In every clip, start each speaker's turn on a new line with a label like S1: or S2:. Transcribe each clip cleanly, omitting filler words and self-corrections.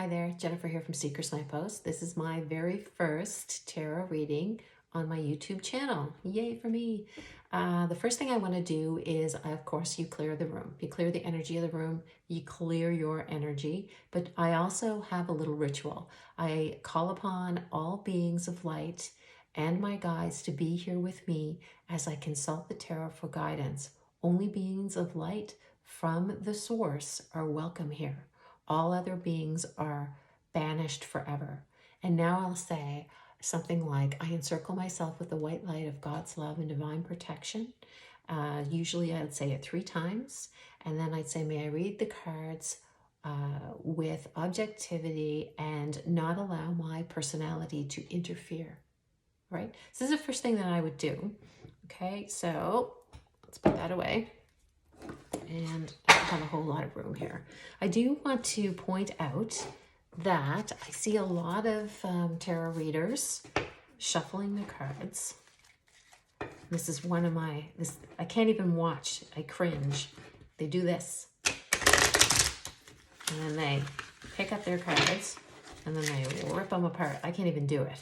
S1: Hi there, Jennifer here from Seeker's Lamppost. This is my very first tarot reading on my YouTube channel. Yay for me. The first thing I want to do is, of course, you clear the room. You clear the energy of the room. You clear your energy. But I also have a little ritual. I call upon all beings of light and my guides to be here with me as I consult the tarot for guidance. Only beings of light from the source are welcome here. All other beings are banished forever. And now I'll say something like, I encircle myself with the white light of God's love and divine protection. Usually I would say it 3 times. And then I'd say, may I read the cards with objectivity and not allow my personality to interfere, right? So this is the first thing that I would do. Okay, so let's put that away. And I don't have a whole lot of room here. I do want to point out that I see a lot of tarot readers shuffling the cards. This is one of my, I can't even watch, I cringe. They do this. And then they pick up their cards and then they rip them apart. I can't even do it.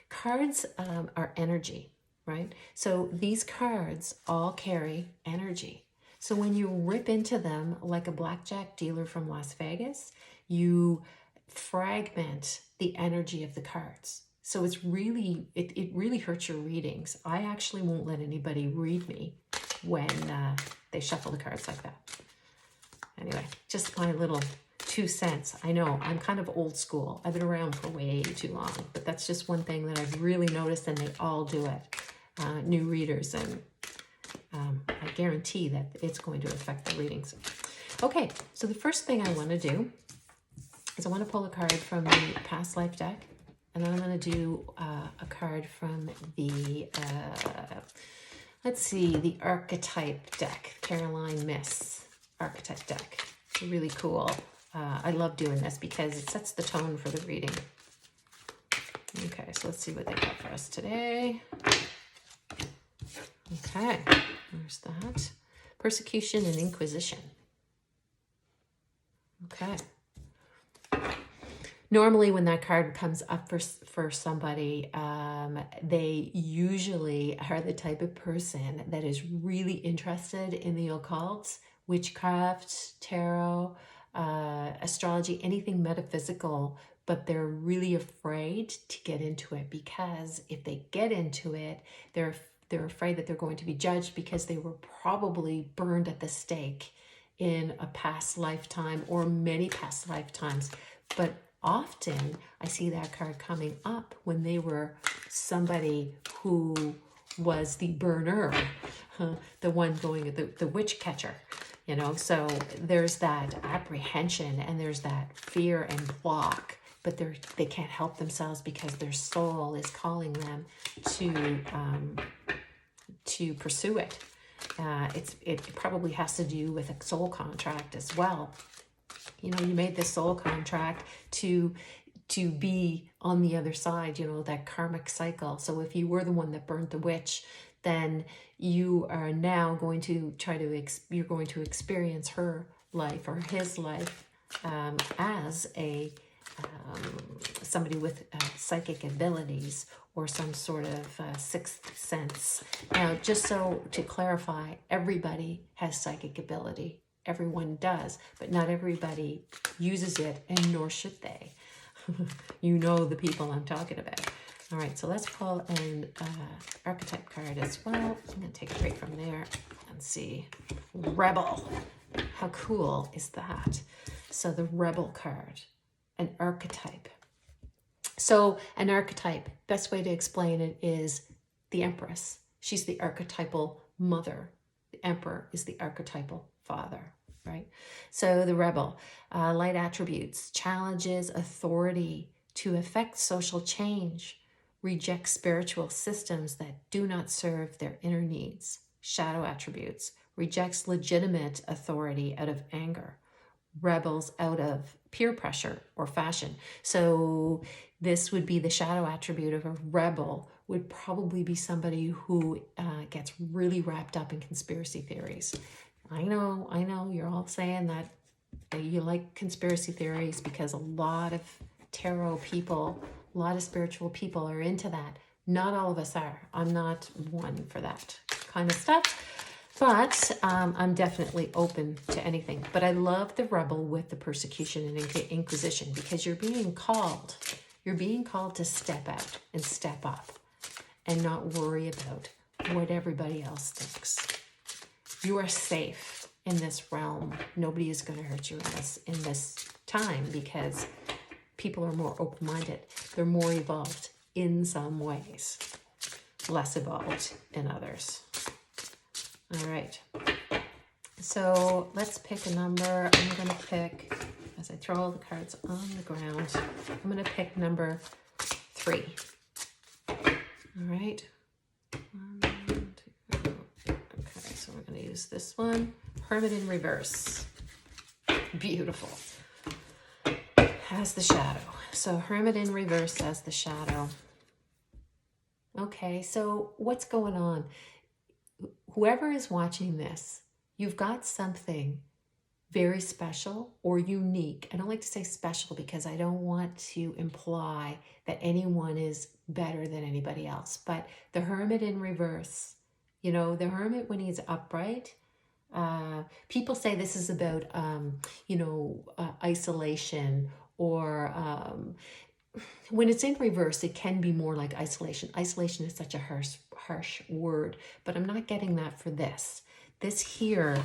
S1: Cards are energy, right? So these cards all carry energy. So when you rip into them like a blackjack dealer from Las Vegas, you fragment the energy of the cards. So it's really, it really hurts your readings. I actually won't let anybody read me when they shuffle the cards like that. Anyway, just my little 2 cents. I know, I'm kind of old school. I've been around for way too long, but that's just one thing that I've really noticed, and they all do it. New readers, and I guarantee that it's going to affect the readings. Okay, so the first thing I want to do is I want to pull a card from the past life deck, and then I'm going to do a card from the, let's see, the archetype deck, Caroline Myss archetype deck. It's really cool. I love doing this because it sets the tone for the reading. Okay, so let's see what they got for us today. Okay, there's that. Persecution and Inquisition. Okay. Normally when that card comes up for somebody, they usually are the type of person that is really interested in the occult, witchcraft, tarot, astrology, anything metaphysical, but they're really afraid to get into it because if they get into it, they're afraid that they're going to be judged because they were probably burned at the stake in a past lifetime or many past lifetimes. But often I see that card coming up when they were somebody who was the burner, the one going, the witch catcher, you know. So there's that apprehension and there's that fear and block, but they can't help themselves because their soul is calling them to pursue it. It probably has to do with a soul contract as well. You know, you made this soul contract to be on the other side, you know, that karmic cycle. So if you were the one that burnt the witch, then you are now going to you're going to experience her life or his life as a somebody with psychic abilities or some sort of sixth sense. Now, just so to clarify, everybody has psychic ability. Everyone does, but not everybody uses it, and nor should they. You know the people I'm talking about. All right, so let's pull an archetype card as well. I'm going to take a break from there and see. Rebel. How cool is that? So the Rebel card, an archetype. So an archetype, best way to explain it is the Empress. She's the archetypal mother. The Emperor is the archetypal father, right? So the Rebel, light attributes, challenges authority to effect social change, rejects spiritual systems that do not serve their inner needs. Shadow attributes, rejects legitimate authority out of anger, rebels out of peer pressure or fashion. So this would be the shadow attribute of a rebel, would probably be somebody who gets really wrapped up in conspiracy theories. I know, you're all saying that You like conspiracy theories because a lot of tarot people, a lot of spiritual people are into that. Not all of us are. I'm not one for that kind of stuff. But I'm definitely open to anything. But I love the rebel with the persecution and inquisition, because you're being called. You're being called to step out and step up and not worry about what everybody else thinks. You are safe in this realm. Nobody is going to hurt you in this time, because people are more open-minded. They're more evolved in some ways, less evolved in others. All right, so let's pick a number. I'm going to pick, as I throw all the cards on the ground, I'm going to pick number 3. All right. 1, 2, okay, so we're going to use this one. Hermit in reverse. Beautiful. As the shadow. So Hermit in reverse as the shadow. Okay, so what's going on? Whoever is watching this, you've got something very special or unique. I don't like to say special because I don't want to imply that anyone is better than anybody else. But the Hermit in reverse, you know, the Hermit when he's upright, people say this is about, isolation, or when it's in reverse, it can be more like isolation. Isolation is such a harsh word, but I'm not getting that for this. This here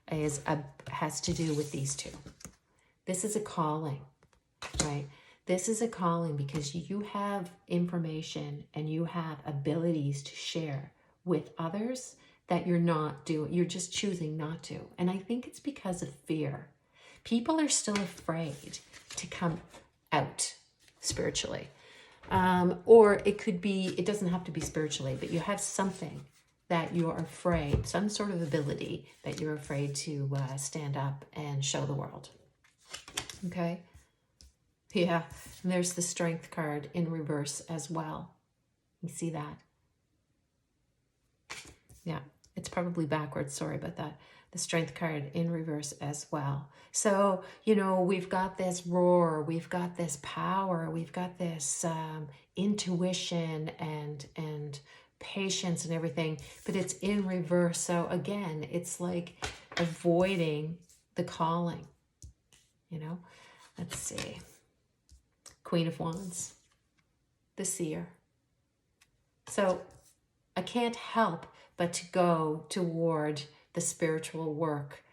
S1: has to do with these two. This is a calling, right? This is a calling because you have information and you have abilities to share with others that you're not doing. You're just choosing not to. And I think it's because of fear. People are still afraid to come out spiritually. Or it could be, it doesn't have to be spiritually, but you have something that you're afraid, some sort of ability that you're afraid to stand up and show the world. Okay? Yeah, and there's the Strength card in reverse as well. You see that? Yeah, it's probably backwards. Sorry about that. The Strength card in reverse as well. So, we've got this roar, we've got this power, we've got this intuition and patience and everything, but it's in reverse. So again, it's like avoiding the calling, Let's see. Queen of Wands, the Seer. So I can't help but to go toward the spiritual work,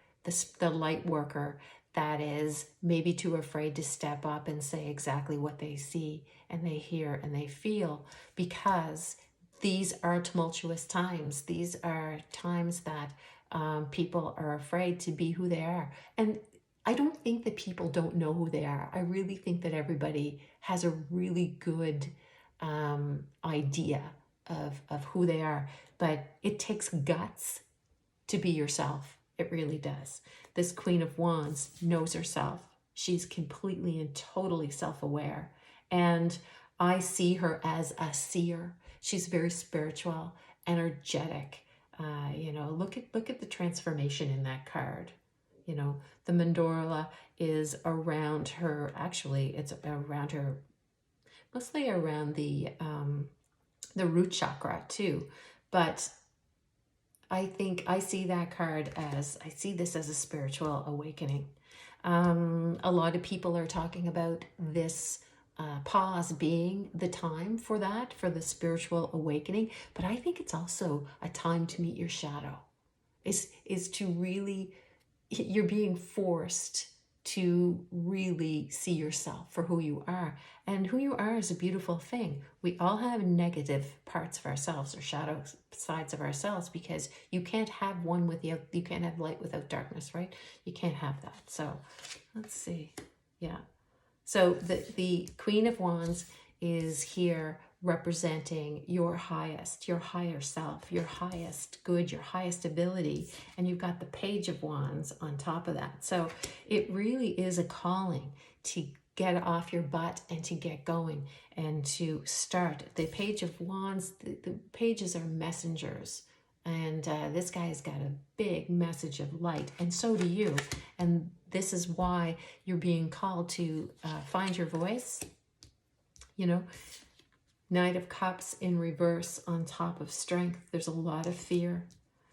S1: the light worker that is maybe too afraid to step up and say exactly what they see and they hear and they feel, because these are tumultuous times. These are times that people are afraid to be who they are. And I don't think that people don't know who they are. I really think that everybody has a really good idea of who they are. But it takes guts to be yourself. It really does. This Queen of Wands knows herself. She's completely and totally self-aware. And I see her as a seer. She's very spiritual, energetic. Look at the transformation in that card. The mandorla is around her. Actually, it's around her, mostly around the root chakra too. But I think I see that card as, I see this as a spiritual awakening. A lot of people are talking about this pause being the time for that, for the spiritual awakening. But I think it's also a time to meet your shadow. Is to really, you're being forced to really see yourself for who you are. And who you are is a beautiful thing. We all have negative parts of ourselves or shadow sides of ourselves, because you can't have one without, you can't have light without darkness, right? You can't have that. So let's see. Yeah. So the Queen of Wands is here representing your highest, your higher self, your highest good, your highest ability. And you've got the Page of Wands on top of that. So it really is a calling to get off your butt and to get going and to start. The Page of Wands, the pages are messengers. And this guy's got a big message of light, and so do you. And this is why you're being called to find your voice. You know, Knight of Cups in reverse on top of Strength. There's a lot of fear.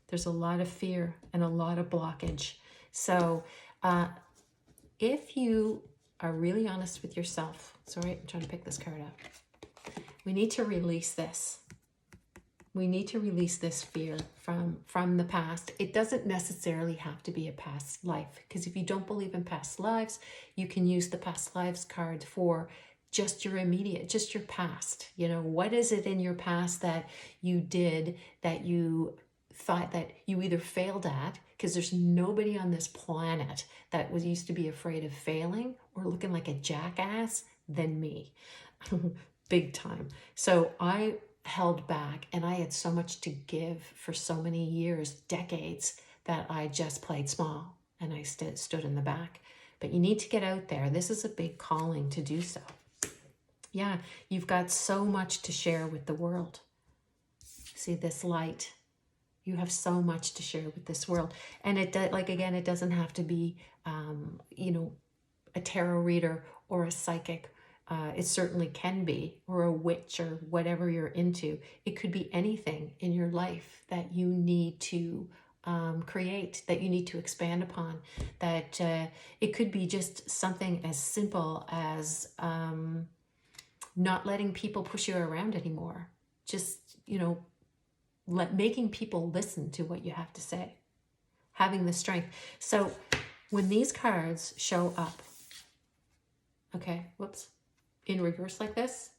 S1: There's a lot of fear and a lot of blockage. So if you are really honest with yourself, sorry, I'm trying to pick this card up. We need to release this. We need to release this fear from the past. It doesn't necessarily have to be a past life, because if you don't believe in past lives, you can use the past lives card for just your immediate, just your past. You know, what is it in your past that you did that you thought that you either failed at, because there's nobody on this planet that was used to be afraid of failing or looking like a jackass than me. Big time. So I held back, and I had so much to give for so many years, decades, that I just played small and I stood in the back. But you need to get out there. This is a big calling to do so. Yeah, you've got so much to share with the world. See this light? You have so much to share with this world. And it doesn't have to be, you know, a tarot reader or a psychic. It certainly can be, or a witch, or whatever you're into. It could be anything in your life that you need to create, that you need to expand upon. That it could be just something as simple as not letting people push you around anymore. Just, you know, making people listen to what you have to say. Having the strength. So when these cards show up, okay, whoops, in reverse like this,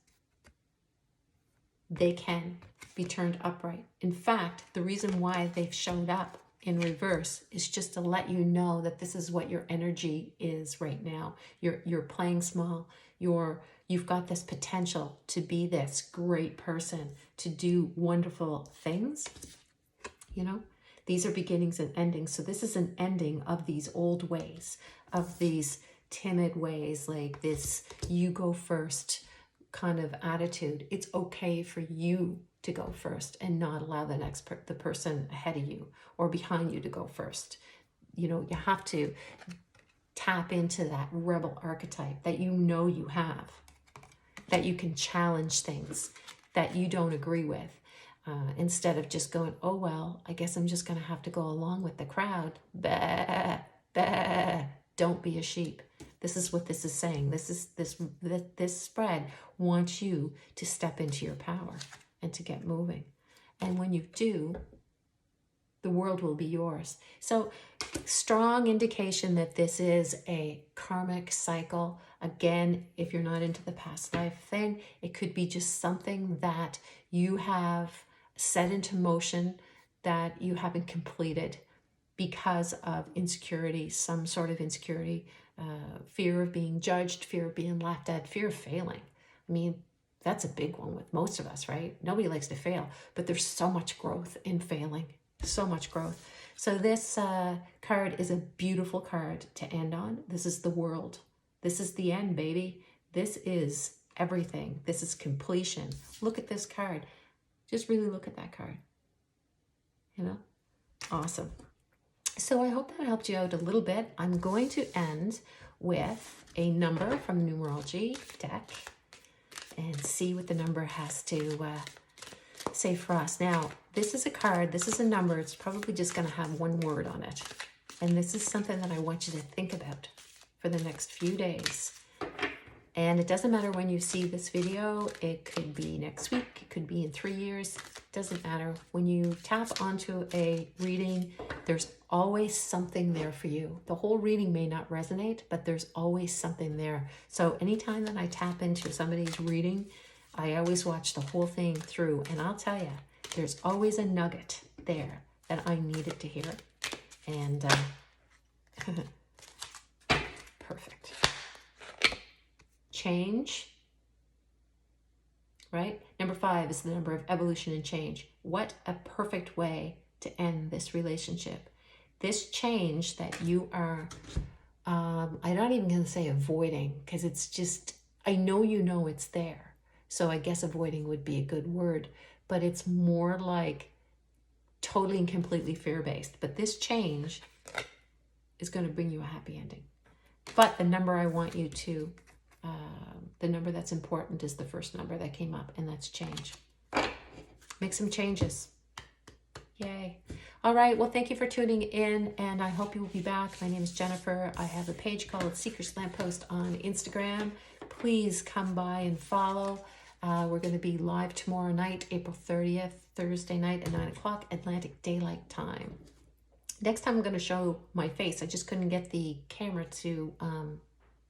S1: they can be turned upright. In fact, the reason why they've showed up in reverse is just to let you know that this is what your energy is right now. You're playing small. You've got this potential to be this great person, to do wonderful things. You know, these are beginnings and endings. So this is an ending of these old ways, of these timid ways, like this you go first kind of attitude. It's okay for you to go first and not allow the person ahead of you or behind you to go first. You know, you have to tap into that rebel archetype that you know you have, that you can challenge things that you don't agree with, instead of just going, oh, well, I guess I'm just going to have to go along with the crowd. Bah, bah. Don't be a sheep. This is what this is saying. This spread wants you to step into your power and to get moving. And when you do, the world will be yours. So strong indication that this is a karmic cycle. Again, if you're not into the past life thing, it could be just something that you have set into motion that you haven't completed because of insecurity, some sort of insecurity, fear of being judged, fear of being laughed at, fear of failing. I mean, that's a big one with most of us, right? Nobody likes to fail, but there's so much growth in failing, so much growth. So this card is a beautiful card to end on. This is the world. This is the end, baby. This is everything. This is completion. Look at this card. Just really look at that card. You know? Awesome. So I hope that helped you out a little bit. I'm going to end with a number from the numerology deck and see what the number has to say for us. Now, this is a card, this is a number, it's probably just going to have one word on it. And this is something that I want you to think about for the next few days. And it doesn't matter when you see this video. It could be next week, it could be in 3 years, it doesn't matter. When you tap onto a reading, there's always something there for you. The whole reading may not resonate, but there's always something there. So anytime that I tap into somebody's reading, I always watch the whole thing through. And I'll tell you, there's always a nugget there that I needed to hear. And perfect. Change, right? Number 5 is the number of evolution and change. What a perfect way to end this relationship. This change that you are, I'm not even going to say avoiding, because it's just, I know you know it's there. So I guess avoiding would be a good word, but it's more like totally and completely fear-based. But this change is going to bring you a happy ending. But the number I want you to, the number that's important is the first number that came up, and that's change. Make some changes. Yay. All right. Well, thank you for tuning in, and I hope you will be back. My name is Jennifer. I have a page called Seeker's Lamppost on Instagram. Please come by and follow. We're going to be live tomorrow night, April 30th, Thursday night at 9 o'clock, Atlantic Daylight Time. Next time I'm going to show my face. I just couldn't get the camera to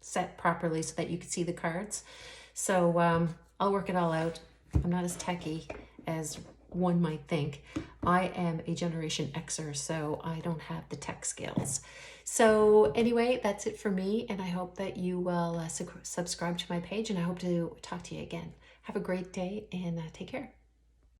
S1: set properly so that you could see the cards. So I'll work it all out. I'm not as techie as one might think. I am a Generation Xer, so I don't have the tech skills. So anyway, that's it for me, and I hope that you will subscribe to my page, and I hope to talk to you again. Have a great day, and take care.